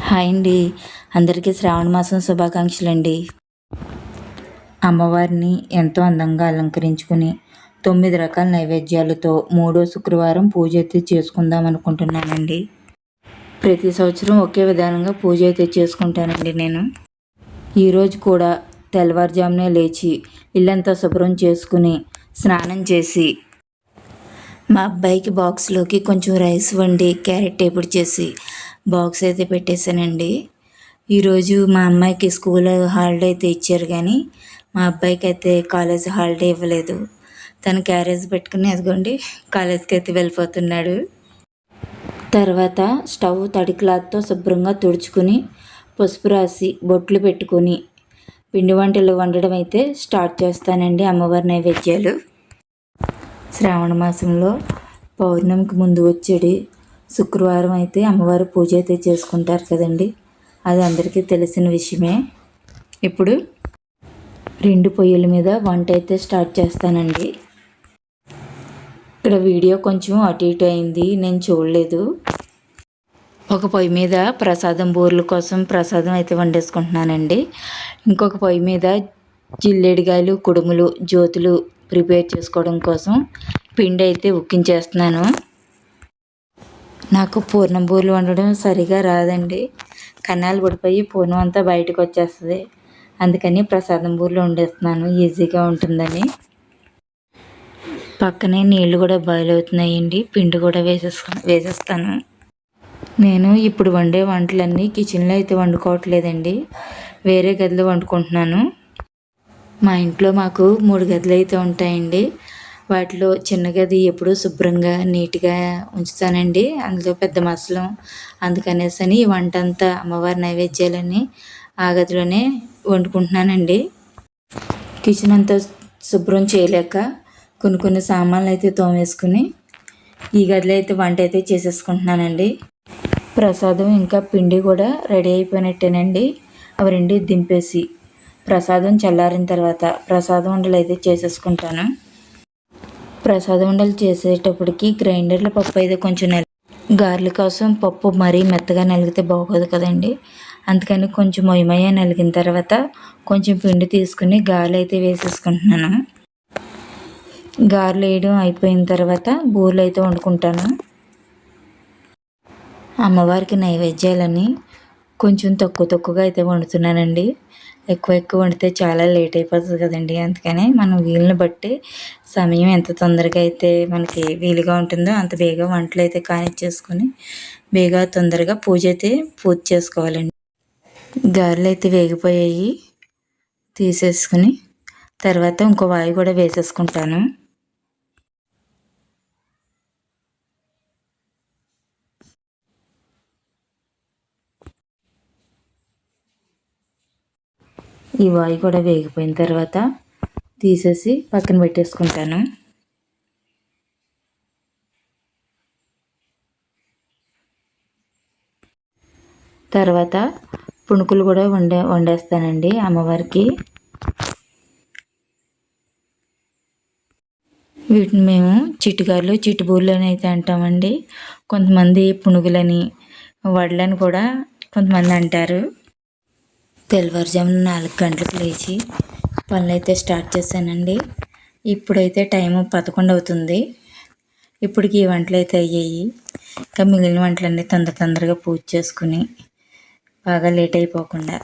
Hi అండి. అందరికీ శ్రావణ మాసం శుభాకాంక్షలు అండి. అమ్మవారిని ఎంతో అందంగా అలంకరించుకుని 9 రకాల నైవేద్యాలతో మూడో శుక్రవారం పూజ అయితే చేసుకుందాం అనుకుంటున్నానండి. ప్రతి సంవత్సరం ఒకే విధానంగా పూజ అయితే చేసుకుంటానండి నేను. ఈరోజు కూడా తెల్లవారుజామునే లేచి ఇల్లంతా శుభ్రం చేసుకుని స్నానం చేసి మా అబ్బాయికి బాక్స్లోకి కొంచెం రైస్ వండి క్యారెట్ టేపుడు చేసి బాక్స్ అయితే పెట్టేశానండి. ఈరోజు మా అమ్మాయికి స్కూల్ హాలిడే అయితే ఇచ్చారు, కానీ మా అబ్బాయికి అయితే కాలేజ్ హాలిడే ఇవ్వలేదు. తను క్యారేజ్ పెట్టుకుని అదిగోండి కాలేజ్కి అయితే వెళ్ళిపోతున్నాడు. తర్వాత స్టవ్ తడి క్లాత్తో శుభ్రంగా తుడుచుకుని పసుపు రాసి బొట్లు పెట్టుకుని పిండి వంటలు వండడం అయితే స్టార్ట్ చేస్తానండి. అమ్మవారి నైవేద్యాలు శ్రావణ మాసంలో పౌర్ణమికి ముందు వచ్చేది శుక్రవారం అయితే అమ్మవారి పూజ అయితే చేసుకుంటారు కదండి. అది అందరికీ తెలిసిన విషయమే. ఇప్పుడు 2 పొయ్యిల మీద వంట అయితే స్టార్ట్ చేస్తానండి. ఇక్కడ వీడియో కొంచెం అటు ఇటు అయింది, నేను చూడలేదు. ఒక పొయ్యి మీద ప్రసాదం బూరెల కోసం ప్రసాదం అయితే వండేసుకుంటున్నానండి. ఇంకొక పొయ్యి మీద జిల్లేడికాయలు కుడుములు జ్యోతులు ప్రిపేర్ చేసుకోవడం కోసం పిండి అయితే ఉక్కించేస్తున్నాను. నాకు పూర్ణం బూరెలు వండడం సరిగా రాదండి. కన్నాలు పడిపోయి పూర్ణం అంతా బయటకు వచ్చేస్తుంది. అందుకని ప్రసాదం బూరెలు వండేస్తున్నాను, ఈజీగా ఉంటుందని. పక్కనే నీళ్ళు కూడా బాయిల్ అవుతున్నాయండి. పిండి కూడా వేసేస్తాను. నేను ఇప్పుడు వండే వంటలన్నీ కిచెన్లో అయితే వండుకోవట్లేదండి, వేరే గదిలో వండుకుంటున్నాను. మా ఇంట్లో మాకు 3 గదులు అయితే ఉంటాయండి. వాటిలో చిన్న గది ఎప్పుడూ శుభ్రంగా నీట్గా ఉంచుతానండి. అందులో పెద్ద మసలం, అందుకనేసని ఈ వంట అంతా అమ్మవారి నైవేద్యాలన్నీ ఆ గదిలోనే వండుకుంటున్నానండి. కిచెన్ అంతా శుభ్రం చేయలేక కొన్ని సామాన్లు అయితే తోమేసుకుని ఈ గదిలో అయితే వంట అయితే చేసేసుకుంటున్నానండి. ప్రసాదం ఇంకా పిండి కూడా రెడీ అయిపోయినట్టేనండి. అవి 2 దింపేసి ప్రసాదం చల్లారిన తర్వాత ప్రసాదం ఉండలు అయితే చేసేసుకుంటాను. ప్రసాదం ఉండలు చేసేటప్పటికి గ్రైండర్లో పప్పు అయితే కొంచెం గారెల కోసం పప్పు మరీ మెత్తగా నలిగితే బాగోదు కదండి. అందుకని కొంచెం మొయ్యమయ్య నలిగిన తర్వాత కొంచెం పిండి తీసుకుని గారెలు అయితే వేసేసుకుంటున్నాను. గారెలు వేయడం అయిపోయిన తర్వాత బూరెలు అయితే వండుకుంటాను. అమ్మవారికి నైవేద్యాలని కొంచెం తక్కువగా అయితే వండుతున్నానండి. ఎక్కువ వండితే చాలా లేట్ అయిపోతుంది కదండి. అందుకని మనం వీలుని బట్టి సమయం ఎంత తొందరగా అయితే మనకి వీలుగా ఉంటుందో అంత బేగా వంటలు అయితే కానిచ్చేసుకొని బేగా తొందరగా పూజ చేసుకోవాలండి. గారెలు అయితే వేగిపోయాయి, తీసేసుకుని తర్వాత ఇంకో వాయి కూడా వేసేసుకుంటాను. ఈ వాయి కూడా వేగిపోయిన తర్వాత తీసేసి పక్కన పెట్టేసుకుంటాను. తర్వాత పుణుకులు కూడా వండేస్తానండి అమ్మవారికి. వీటిని మేము చిట్టుగారులు చిట్టుబూర్లు అని అయితే అంటామండి. కొంతమంది పునుగులని వడలని కూడా కొంతమంది అంటారు. తెల్లవారుజామున 4 గంటలకు లేచి పనులు అయితే స్టార్ట్ చేశానండి. ఇప్పుడైతే టైము 11 అవుతుంది. ఇప్పటికి ఈ వంటలు అయితే అయ్యాయి. ఇంకా మిగిలిన వంటలన్నీ తొందరగా పూజ చేసుకుని బాగా లేట్ అయిపోకుండా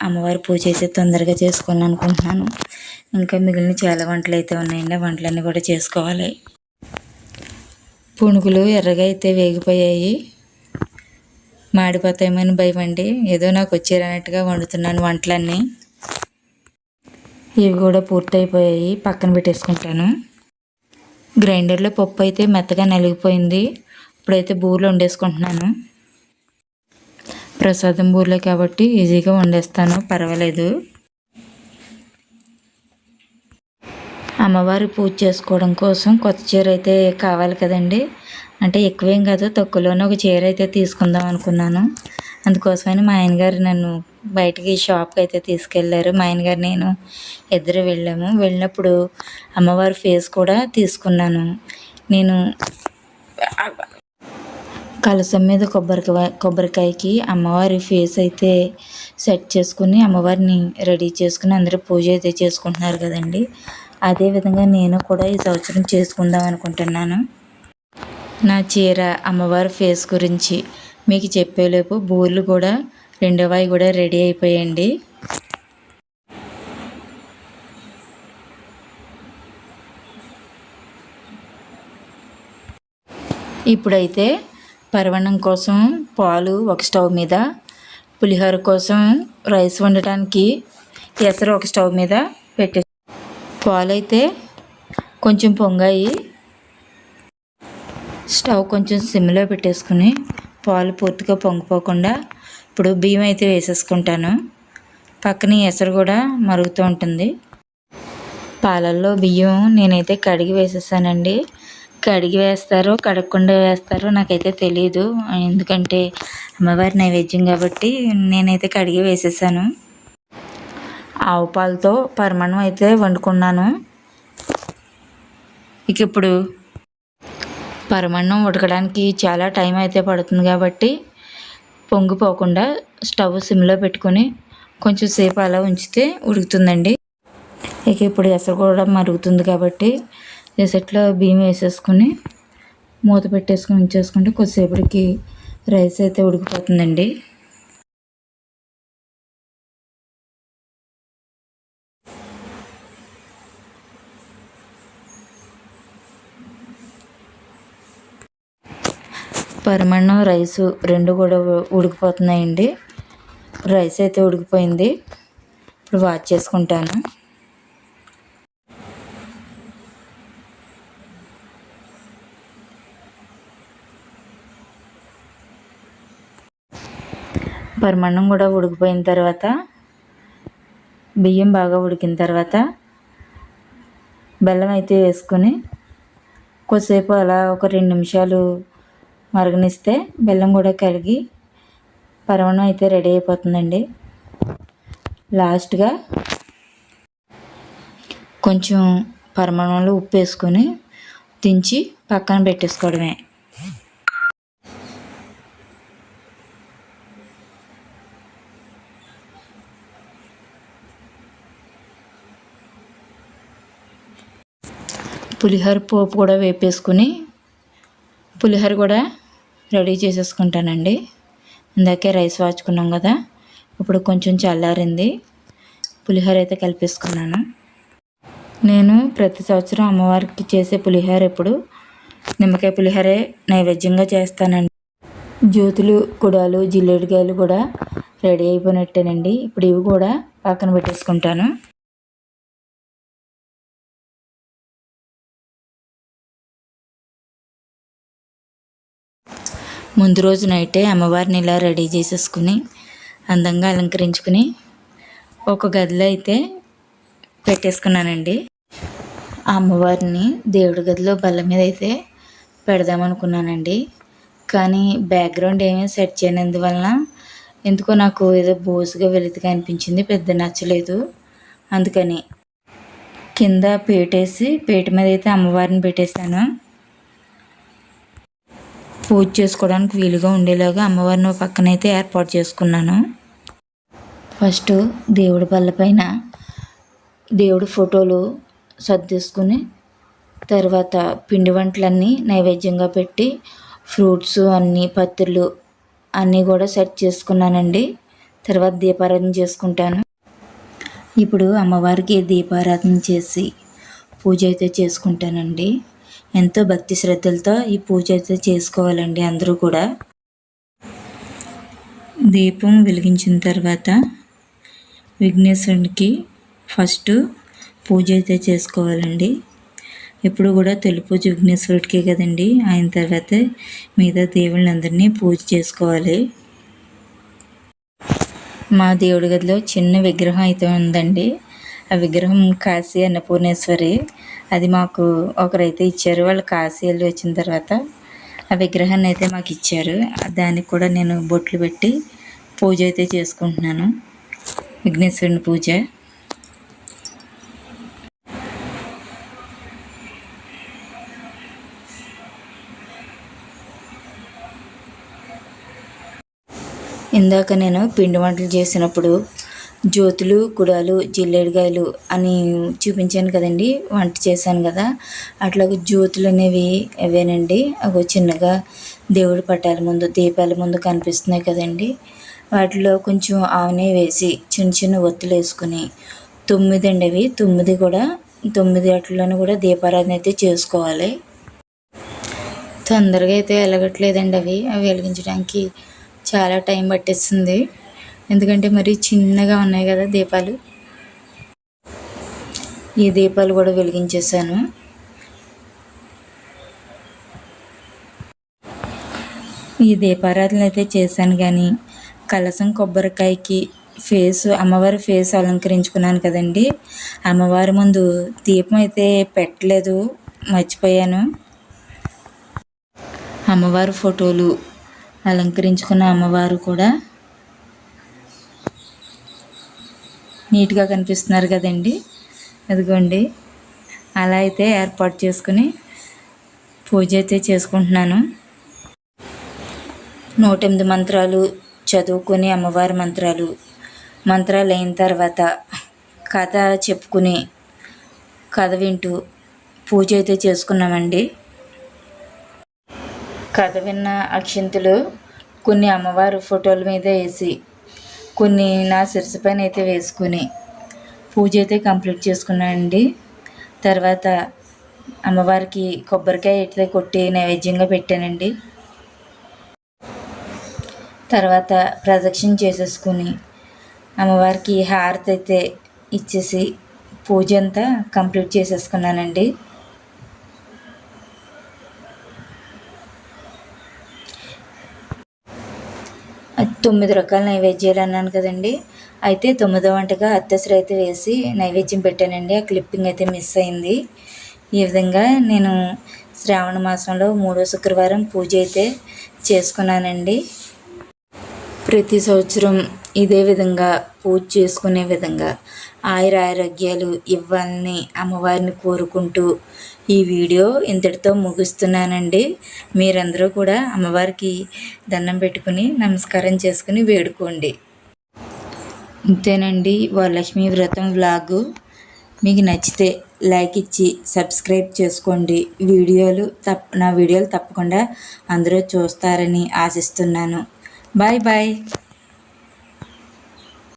అమ్మవారి పూజ అయితే తొందరగా చేసుకోవాలని అనుకుంటున్నాను. ఇంకా మిగిలిన చాలా వంటలు అయితే ఉన్నాయండి, వంటలన్నీ కూడా చేసుకోవాలి. పునుగులు ఎర్రగా అయితే వేగిపోయాయి. మాడిపోతాయేమని భయం అండి. ఏదో నాకు వచ్చేరన్నట్టుగా వండుతున్నాను వంటలన్నీ. ఇవి కూడా పూర్తయిపోయాయి, పక్కన పెట్టేసుకుంటాను. గ్రైండర్లో పప్పు అయితే మెత్తగా నలిగిపోయింది. ఇప్పుడైతే బూరెలు వండేసుకుంటున్నాను. ప్రసాదం బూరెలే కాబట్టి ఈజీగా వండేస్తాను, పర్వాలేదు. అమ్మవారి పూజ చేసుకోవడం కోసం కొత్త చీర అయితే కావాలి కదండి. అంటే ఎక్కువేం కాదు, తక్కువలోనే ఒక చీర అయితే తీసుకుందాం అనుకున్నాను. అందుకోసమని మా ఆయనగారు నన్ను బయటికి షాప్కి అయితే తీసుకెళ్ళారు. మా ఆయనగారు నేను ఇద్దరు వెళ్ళాము. వెళ్ళినప్పుడు అమ్మవారి ఫేస్ కూడా తీసుకున్నాను. నేను కలశం మీద కొబ్బరికాయకి అమ్మవారి ఫేస్ అయితే సెట్ చేసుకుని అమ్మవారిని రెడీ చేసుకుని అందరూ పూజ అయితే చేసుకుంటున్నారు కదండి. అదేవిధంగా నేను కూడా ఈ సంవత్సరం చేసుకుందాం అనుకుంటున్నాను. నా చీర అమ్మవారి ఫేస్ గురించి మీకు చెప్పేలోపు బూర్లు కూడా రెండోవాయి కూడా రెడీ అయిపోయాయండి. ఇప్పుడైతే పరమాన్నం కోసం పాలు ఒక స్టవ్ మీద, పులిహోర కోసం రైస్ వండటానికి ఎసరు ఒక స్టవ్ మీద పెట్టే. పాలు అయితే కొంచెం పొంగాయి. స్టవ్ కొంచెం సిమ్లో పెట్టేసుకుని పాలు పూర్తిగా పొంగిపోకుండా ఇప్పుడు బియ్యం అయితే వేసేసుకుంటాను. పక్కన ఎసరు కూడా మరుగుతూ ఉంటుంది. పాలల్లో బియ్యం నేనైతే కడిగి వేసేసానండి. కడిగి వేస్తారో కడగకుండా వేస్తారో నాకైతే తెలియదు, ఎందుకంటే అమ్మవారి నైవేద్యం కాబట్టి నేనైతే కడిగి వేసేసాను. ఆవు పాలతో పరమాన్నం అయితే వండుకున్నాను. ఇక ఇప్పుడు పరమాన్నం ఉడకడానికి చాలా టైం అయితే పడుతుంది కాబట్టి పొంగిపోకుండా స్టవ్ సిమ్లో పెట్టుకొని కొంచెం సేపు అలా ఉంచితే ఉడుకుతుందండి. ఇక ఇప్పుడు ఎసరు కూడా మరుగుతుంది కాబట్టి ఎసట్లో బియ్యం వేసేసుకుని మూత పెట్టేసుకుని ఉంచేసుకుంటే కొద్దిసేపటికి రైస్ అయితే ఉడికిపోతుందండి. పరమాన్నం రైసు రెండు కూడా ఉడికిపోతున్నాయండి. రైస్ అయితే ఉడికిపోయింది. ఇప్పుడు వాచ్ చేసుకుంటాను. పరమాన్నం కూడా ఉడికిపోయిన తర్వాత బియ్యం బాగా ఉడికిన తర్వాత బెల్లం అయితే వేసుకొని కొద్దిసేపు అలా ఒక 2 నిమిషాలు మరగనిస్తే బెల్లం కూడా కరిగి పరమాన్నం అయితే రెడీ అయిపోతుందండి. లాస్ట్గా కొంచెం పరమాన్నంలో ఉప్పు వేసుకొని దించి పక్కన పెట్టేసుకోవడమే. పులిహోర పోపు కూడా వేపేసుకుని పులిహోర కూడా రెడీ చేసేసుకుంటానండి. ఇందాకే రైస్ వాచుకున్నాం కదా, ఇప్పుడు కొంచెం చల్లారింది. పులిహోర అయితే కలిపేసుకున్నాను. నేను ప్రతి సంవత్సరం అమ్మవారికి చేసే పులిహోర ఎప్పుడు నిమ్మకాయ పులిహోరే నైవేద్యంగా చేస్తానండి. జ్యోతులు, కుడాలు, జిల్లేడికాయలు కూడా రెడీ అయిపోయినట్టేనండి. ఇప్పుడు ఇవి కూడా పక్కన పెట్టేసుకుంటాను. ముందు రోజు నైటే అమ్మవారిని ఇలా రెడీ చేసేసుకుని అందంగా అలంకరించుకుని ఒక గదిలో అయితే పెట్టేసుకున్నానండి. ఆ అమ్మవారిని దేవుడి గదిలో బల్ల మీద అయితే పెడదామనుకున్నానండి. కానీ బ్యాక్గ్రౌండ్ ఏమీ సెట్ చేయనందువలన ఎందుకో నాకు ఏదో బోసుగా వెలుతుగా అనిపించింది, పెద్ద నచ్చలేదు. అందుకని కింద పీటేసి పీట మీద అయితే అమ్మవారిని పెట్టేశాను. పూజ చేసుకోవడానికి వీలుగా ఉండేలాగా అమ్మవారిని పక్కనైతే ఏర్పాటు చేసుకున్నాను. ఫస్ట్ దేవుడి బల్ల పైన దేవుడి ఫోటోలు సర్దేసుకుని తర్వాత పిండి వంటలన్నీ నైవేద్యంగా పెట్టి ఫ్రూట్స్ అన్నీ పత్రులు అన్నీ కూడా సెట్ చేసుకున్నానండి. తర్వాత దీపారాధన చేసుకుంటాను. ఇప్పుడు అమ్మవారికి దీపారాధన చేసి పూజ అయితే చేసుకుంటానండి. ఎంతో భక్తి శ్రద్ధలతో ఈ పూజ అయితే చేసుకోవాలండి అందరూ కూడా. దీపం వెలిగించిన తర్వాత విఘ్నేశ్వరునికి ఫస్ట్ పూజ అయితే చేసుకోవాలండి. ఎప్పుడు కూడా తొలి పూజ విఘ్నేశ్వరుడికే కదండి. ఆయన తర్వాత మిగతా దేవుళ్ళందరినీ పూజ చేసుకోవాలి. మా దేవుడి గదిలో చిన్న విగ్రహం అయితే ఉందండి. ఆ విగ్రహం కాశీ అన్నపూర్ణేశ్వరి. అది మాకు ఒకరైతే ఇచ్చారు. వాళ్ళు కాశీ వెళ్ళి వచ్చిన తర్వాత ఆ విగ్రహాన్ని అయితే మాకు ఇచ్చారు. దానికి కూడా నేను బొట్లు పెట్టి పూజ అయితే చేసుకుంటున్నాను, విఘ్నేశ్వరుని పూజ. ఇందాక నేను పిండి వంటలు చేసినప్పుడు జ్యోతులు, కుడాలు, జిల్లేడుగాయలు అని చూపించాను కదండి, వంట చేశాను కదా. అట్లాగే జ్యోతులు అనేవి అవేనండి. అవి చిన్నగా దేవుడి పటాల ముందు, దీపాల ముందు కనిపిస్తున్నాయి కదండి. వాటిలో కొంచెం ఆవునే వేసి చిన్న చిన్న ఒత్తులు వేసుకుని 9 అండి అవి. 9 కూడా 9 వాటిల్లోనూ కూడా దీపారాధన అయితే చేసుకోవాలి. తొందరగా అయితే వెలగట్లేదండి అవి వెలిగించడానికి చాలా టైం పట్టేస్తుంది. ఎందుకంటే మరి చిన్నగా ఉన్నాయి కదా దీపాలు. ఈ దీపాలు కూడా వెలిగించేసాను. ఈ దీపారాధన అయితే చేశాను, కానీ కలసం కొబ్బరికాయకి అమ్మవారి ఫేస్ అలంకరించుకున్నాను కదండి. అమ్మవారి ముందు దీపం అయితే పెట్టలేదు, మర్చిపోయాను. అమ్మవారి ఫోటోలు అలంకరించుకున్న అమ్మవారు కూడా నీట్గా కనిపిస్తున్నారు కదండి. అదిగోండి, అలా అయితే ఏర్పాటు చేసుకుని పూజ అయితే చేసుకుంటున్నాను. 108 మంత్రాలు చదువుకొని అమ్మవారి మంత్రాలు అయిన తర్వాత కథ చెప్పుకుని కథ వింటూ పూజ అయితే చేసుకున్నామండి. కథ విన్న అక్షింతలు కొన్ని అమ్మవారి ఫోటోల మీద వేసి కొన్ని నా శిరస్సు పైన అయితే వేసుకుని పూజ అయితే కంప్లీట్ చేసుకున్నానండి. తర్వాత అమ్మవారికి కొబ్బరికాయ అయితే కొట్టి నైవేద్యంగా పెట్టానండి. తర్వాత ప్రదక్షిణ చేసేసుకుని అమ్మవారికి హారతి అయితే ఇచ్చేసి పూజ అంతా కంప్లీట్ చేసేసుకున్నానండి. అది 9 రకాల నైవేద్యాలు అన్నాను కదండి. అయితే 9వ వంటగా అత్తసరి అయితే వేసి నైవేద్యం పెట్టానండి. ఆ క్లిప్పింగ్ అయితే మిస్ అయింది. ఈ విధంగా నేను శ్రావణ మాసంలో 3వ శుక్రవారం పూజ అయితే చేసుకున్నానండి. ప్రతి సంవత్సరం ఇదే విధంగా పూజ చేసుకునే విధంగా ఆయురారోగ్యాలు ఇవ్వాలని అమ్మవారిని కోరుకుంటూ ఈ వీడియో ఇంతటితో ముగిస్తున్నానండి. మీరందరూ కూడా అమ్మవారికి దండం పెట్టుకుని నమస్కారం చేసుకుని వేడుకోండి. ఇంతేనండి వరలక్ష్మి వ్రతం వ్లాగు. మీకు నచ్చితే లైక్ ఇచ్చి సబ్స్క్రైబ్ చేసుకోండి. నా వీడియోలు తప్పకుండా అందరూ చూస్తారని ఆశిస్తున్నాను. Bye bye.